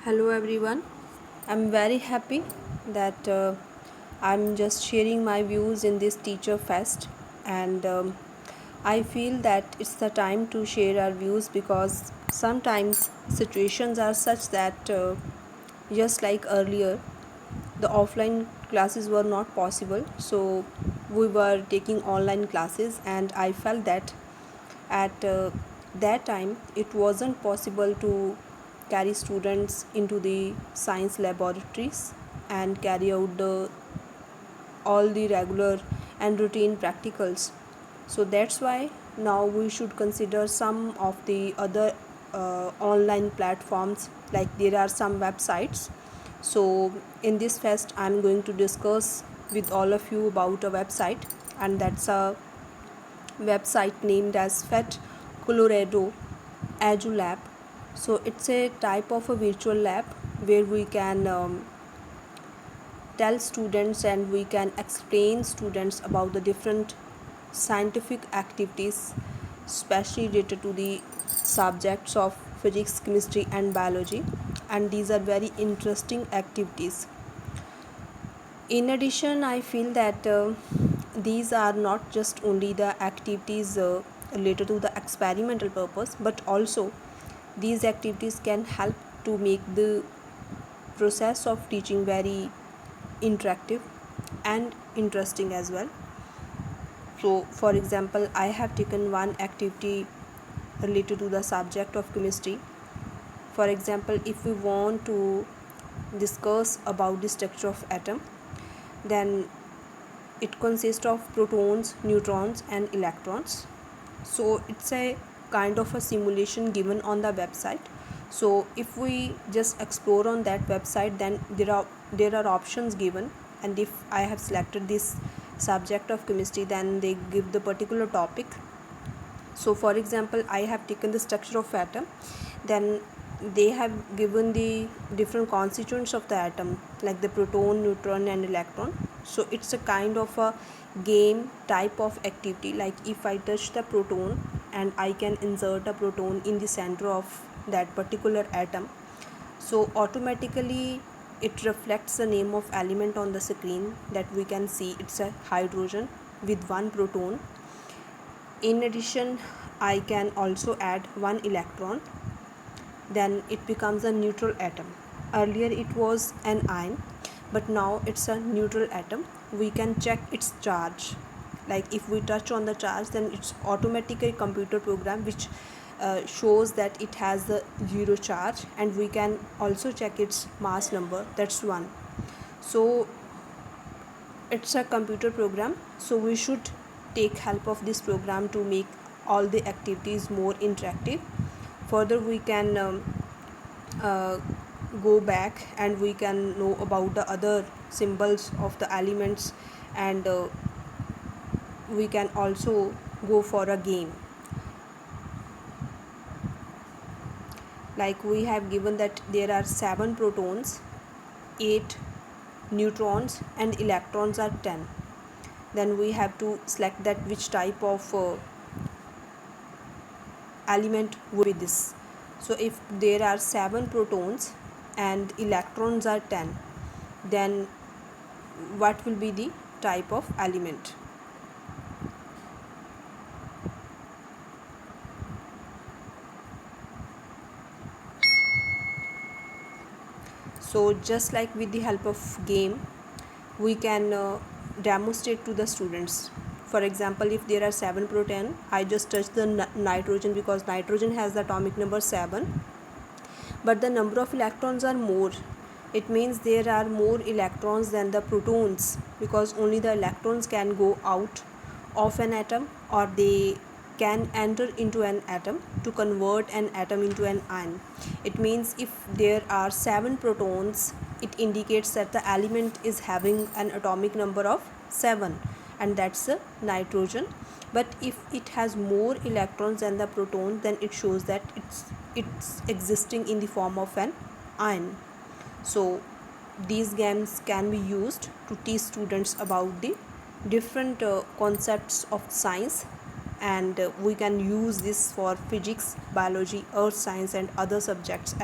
Hello everyone. I'm very happy that I'm just sharing my views in this teacher fest, and I feel that it's the time to share our views because sometimes situations are such that just like earlier the offline classes were not possible, so we were taking online classes, and I felt that at that time it wasn't possible to carry students into the science laboratories and carry out all the regular and routine practicals. So that's why now we should consider some of the other online platforms, like there are some websites. So in this fest I'm going to discuss with all of you about a website, and that's a website named as FET Colorado EduLab. So it's a type of a virtual lab where we can tell students and we can explain students about the different scientific activities, especially related to the subjects of physics, chemistry and biology, and these are very interesting activities. In addition, I feel that these are not just only the activities related to the experimental purpose, but also these activities can help to make the process of teaching very interactive and interesting as well. So for example, I have taken one activity related to the subject of chemistry. For example, if we want to discuss about the structure of atom, then it consists of protons, neutrons and electrons. So it's a kind of a simulation given on the website. So if we just explore on that website, then there are options given, and if I have selected this subject of chemistry, then they give the particular topic. So for example, I have taken the structure of atom, then they have given the different constituents of the atom, like the proton, neutron and electron. So it's a kind of a game type of activity, like if I touch the proton and I can insert a proton in the center of that particular atom, so automatically it reflects the name of element on the screen that we can see. It's a hydrogen with one proton. In addition, I can also add one electron, then it becomes a neutral atom. Earlier it was an ion, but now it's a neutral atom. We can check its charge. Like if we touch on the charge, then it's automatically a computer program which shows that it has the zero charge, and we can also check its mass number, that's 1. So it's a computer program, so we should take help of this program to make all the activities more interactive. Further, we can uh, go back and we can know about the other symbols of the elements, and we can also go for a game. Like we have given that there are 7 protons, 8 neutrons and electrons are 10. Then we have to select that which type of element would be this. So if there are 7 protons and electrons are 10, then what will be the type of element? So just like with the help of game, we can demonstrate to the students. For example, if there are 7 proton, I just touch the nitrogen because nitrogen has the atomic number 7, but the number of electrons are more. It means there are more electrons than the protons, because only the electrons can go out of an atom, or they can enter into an atom to convert an atom into an ion. It means if there are 7 protons, it indicates that the element is having an atomic number of 7, and that's the nitrogen. But if it has more electrons than the proton, then it shows that it's existing in the form of an ion. So these games can be used to teach students about the different concepts of science, and we can use this for physics, biology, earth science and other subjects.